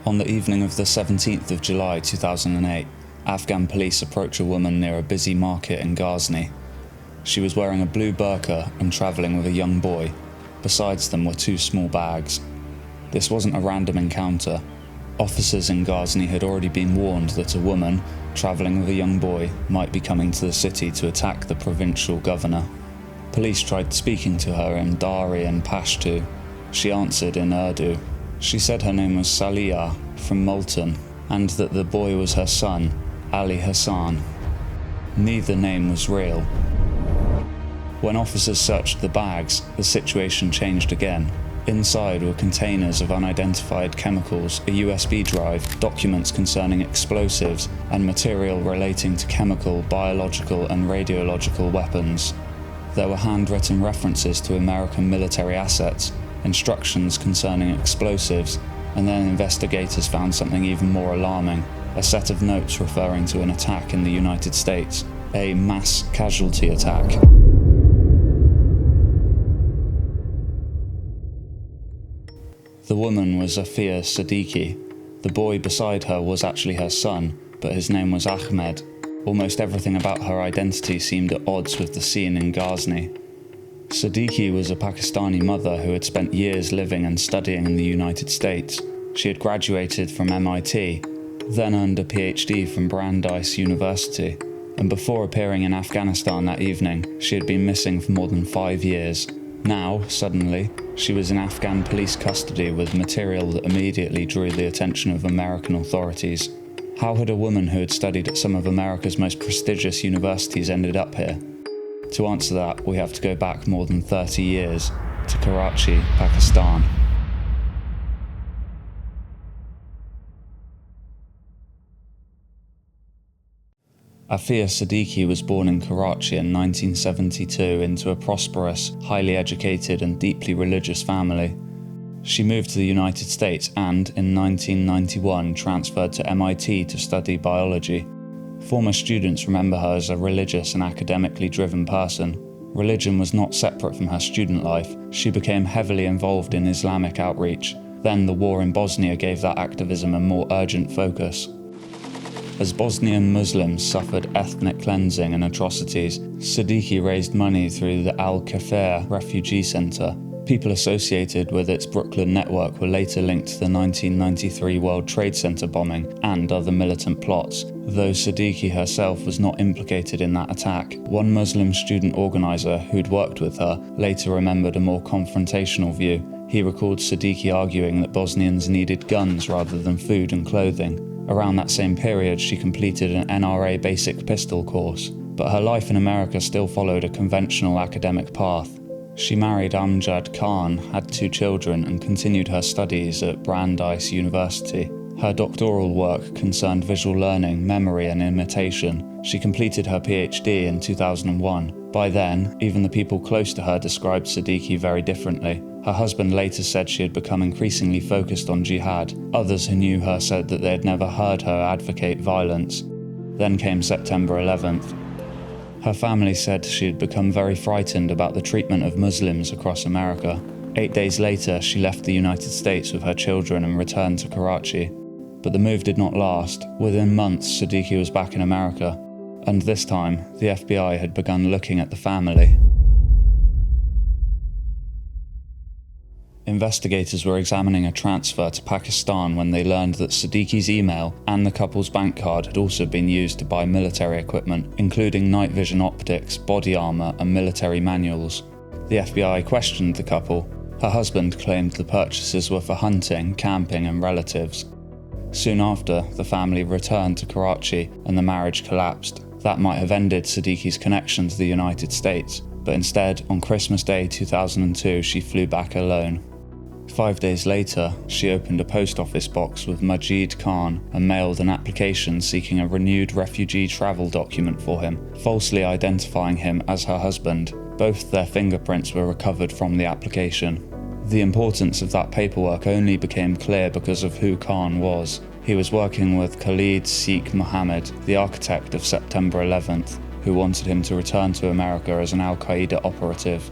On the evening of the 17th of July 2008, Afghan police approach a woman near a busy market in Ghazni. She was wearing a blue burqa and travelling with a young boy. Besides them were two small bags. This wasn't a random encounter. Officers in Ghazni had already been warned that a woman, travelling with a young boy, might be coming to the city to attack the provincial governor. Police tried speaking to her in Dari and Pashto. She answered in Urdu. She said her name was Saliha, from Multan, and that the boy was her son, Ali Hassan. Neither name was real. When officers searched the bags, the situation changed again. Inside were containers of unidentified chemicals, a USB drive, documents concerning explosives, and material relating to chemical, biological, and radiological weapons. There were handwritten references to American military assets, instructions concerning explosives, and then investigators found something even more alarming, a set of notes referring to an attack in the United States, a mass casualty attack. The woman was Aafia Siddiqui. The boy beside her was actually her son, but his name was Ahmed. Almost everything about her identity seemed at odds with the scene in Ghazni. Siddiqui was a Pakistani mother who had spent years living and studying in the United States. She had graduated from MIT, then earned a PhD from Brandeis University, and before appearing in Afghanistan that evening, she had been missing for more than 5 years. Now, suddenly, she was in Afghan police custody with material that immediately drew the attention of American authorities. How had a woman who had studied at some of America's most prestigious universities ended up here? To answer that, we have to go back more than 30 years, to Karachi, Pakistan. Aafia Siddiqui was born in Karachi in 1972 into a prosperous, highly educated and deeply religious family. She moved to the United States and, in 1991, transferred to MIT to study biology. Former students remember her as a religious and academically driven person. Religion was not separate from her student life. She became heavily involved in Islamic outreach. Then the war in Bosnia gave that activism a more urgent focus. As Bosnian Muslims suffered ethnic cleansing and atrocities, Siddiqui raised money through the al-Qaeda refugee center. People associated with its Brooklyn network were later linked to the 1993 World Trade Center bombing and other militant plots, though Siddiqui herself was not implicated in that attack. One Muslim student organizer who'd worked with her later remembered a more confrontational view. He recalled Siddiqui arguing that Bosnians needed guns rather than food and clothing. Around that same period, she completed an NRA basic pistol course, but her life in America still followed a conventional academic path. She married Amjad Khan, had 2 children, and continued her studies at Brandeis University. Her doctoral work concerned visual learning, memory, and imitation. She completed her PhD in 2001. By then, even the people close to her described Siddiqui very differently. Her husband later said she had become increasingly focused on jihad. Others who knew her said that they had never heard her advocate violence. Then came September 11th. Her family said she had become very frightened about the treatment of Muslims across America. 8 days later, she left the United States with her children and returned to Karachi. But the move did not last. Within months, Siddiqui was back in America. And this time, the FBI had begun looking at the family. Investigators were examining a transfer to Pakistan when they learned that Siddiqui's email and the couple's bank card had also been used to buy military equipment, including night vision optics, body armor, and military manuals. The FBI questioned the couple. Her husband claimed the purchases were for hunting, camping, and relatives. Soon after, the family returned to Karachi and the marriage collapsed. That might have ended Siddiqui's connection to the United States, but instead, on Christmas Day 2002, she flew back alone. 5 days later, she opened a post office box with Majid Khan and mailed an application seeking a renewed refugee travel document for him, falsely identifying him as her husband. Both their fingerprints were recovered from the application. The importance of that paperwork only became clear because of who Khan was. He was working with Khalid Sheikh Mohammed, the architect of September 11th, who wanted him to return to America as an al-Qaeda operative.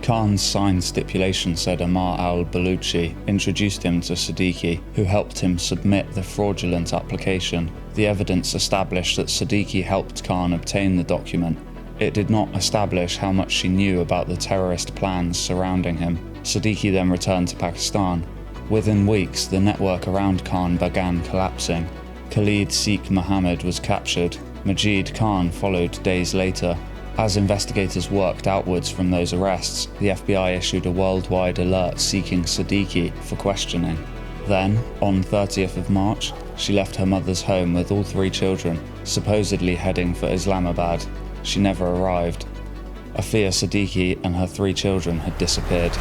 Khan's signed stipulation said Ammar al-Baluchi introduced him to Siddiqui, who helped him submit the fraudulent application. The evidence established that Siddiqui helped Khan obtain the document. It did not establish how much she knew about the terrorist plans surrounding him. Siddiqui then returned to Pakistan. Within weeks, the network around Khan began collapsing. Khalid Sheikh Mohammed was captured. Majid Khan followed days later. As investigators worked outwards from those arrests, the FBI issued a worldwide alert seeking Siddiqui for questioning. Then, on 30th of March, she left her mother's home with all 3 children, supposedly heading for Islamabad. She never arrived. Aafia Siddiqui and her 3 children had disappeared.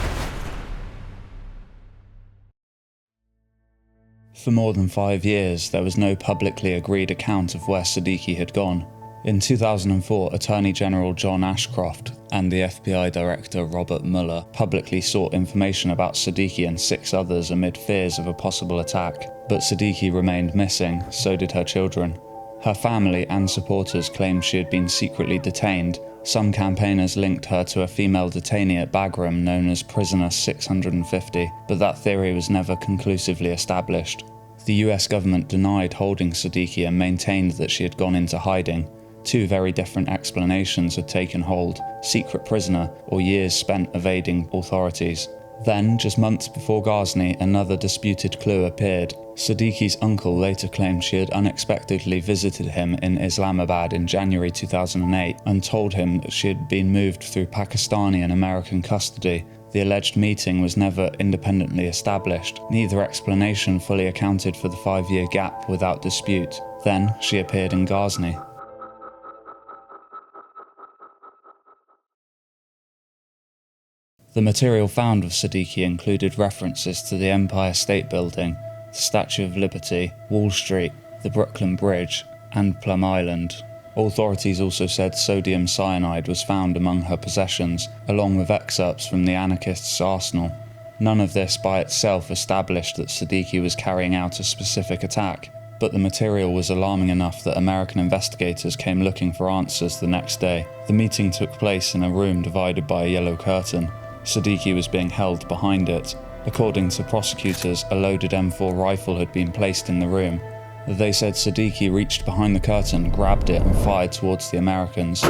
For more than 5 years, there was no publicly agreed account of where Siddiqui had gone. In 2004, Attorney General John Ashcroft and the FBI Director Robert Mueller publicly sought information about Siddiqui and 6 others amid fears of a possible attack. But Siddiqui remained missing, so did her children. Her family and supporters claimed she had been secretly detained. Some campaigners linked her to a female detainee at Bagram known as Prisoner 650, but that theory was never conclusively established. The US government denied holding Siddiqui and maintained that she had gone into hiding. 2 very different explanations had taken hold: secret prisoner or years spent evading authorities. Then, just months before Ghazni, another disputed clue appeared. Siddiqui's uncle later claimed she had unexpectedly visited him in Islamabad in January 2008 and told him that she had been moved through Pakistani and American custody. The alleged meeting was never independently established. Neither explanation fully accounted for the 5-year gap without dispute. Then, she appeared in Ghazni. The material found of Siddiqui included references to the Empire State Building, the Statue of Liberty, Wall Street, the Brooklyn Bridge, and Plum Island. Authorities also said sodium cyanide was found among her possessions, along with excerpts from the anarchists' arsenal. None of this by itself established that Siddiqui was carrying out a specific attack, but the material was alarming enough that American investigators came looking for answers the next day. The meeting took place in a room divided by a yellow curtain. Siddiqui was being held behind it. According to prosecutors, a loaded M4 rifle had been placed in the room. They said Siddiqui reached behind the curtain, grabbed it and fired towards the Americans.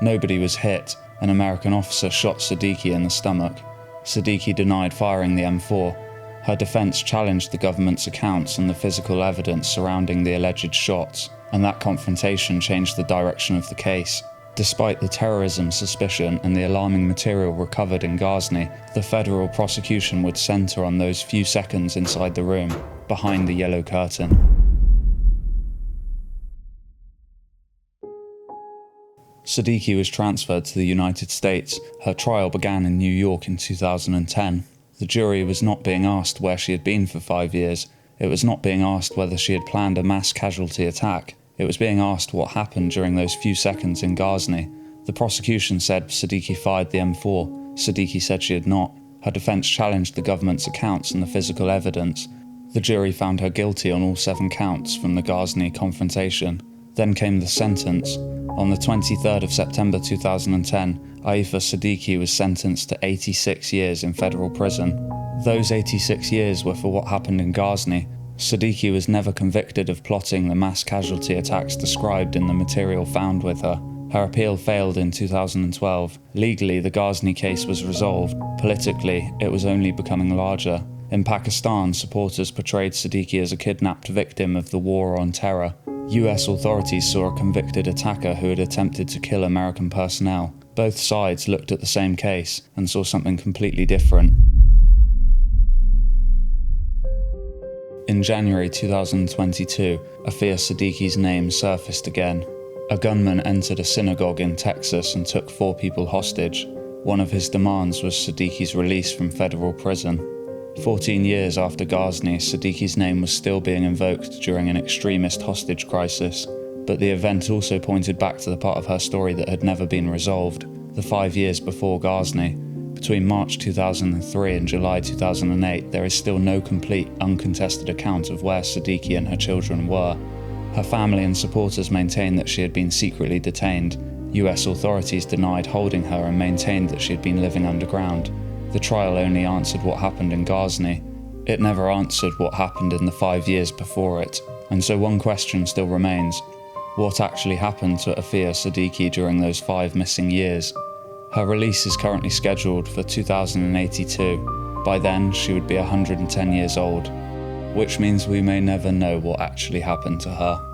Nobody was hit. An American officer shot Siddiqui in the stomach. Siddiqui denied firing the M4. Her defense challenged the government's accounts and the physical evidence surrounding the alleged shots, and that confrontation changed the direction of the case. Despite the terrorism suspicion and the alarming material recovered in Ghazni, the federal prosecution would center on those few seconds inside the room, behind the yellow curtain. Siddiqui was transferred to the United States. Her trial began in New York in 2010. The jury was not being asked where she had been for 5 years. It was not being asked whether she had planned a mass casualty attack. It was being asked what happened during those few seconds in Ghazni. The prosecution said Siddiqui fired the M4. Siddiqui said she had not. Her defense challenged the government's accounts and the physical evidence. The jury found her guilty on all 7 counts from the Ghazni confrontation. Then came the sentence. On the 23rd of September 2010, Aafia Siddiqui was sentenced to 86 years in federal prison. Those 86 years were for what happened in Ghazni. Siddiqui was never convicted of plotting the mass casualty attacks described in the material found with her. Her appeal failed in 2012. Legally, the Ghazni case was resolved. Politically, it was only becoming larger. In Pakistan, supporters portrayed Siddiqui as a kidnapped victim of the war on terror. US authorities saw a convicted attacker who had attempted to kill American personnel. Both sides looked at the same case and saw something completely different. In January 2022, Aafia Siddiqui's name surfaced again. A gunman entered a synagogue in Texas and took 4 people hostage. One of his demands was Siddiqui's release from federal prison. 14 years after Ghazni, Siddiqui's name was still being invoked during an extremist hostage crisis, but the event also pointed back to the part of her story that had never been resolved, the 5 years before Ghazni. Between March 2003 and July 2008, there is still no complete, uncontested account of where Siddiqui and her children were. Her family and supporters maintain that she had been secretly detained. US authorities denied holding her and maintained that she had been living underground. The trial only answered what happened in Ghazni. It never answered what happened in the 5 years before it, and so one question still remains. What actually happened to Aafia Siddiqui during those 5 missing years? Her release is currently scheduled for 2082. By then, she would be 110 years old, which means we may never know what actually happened to her.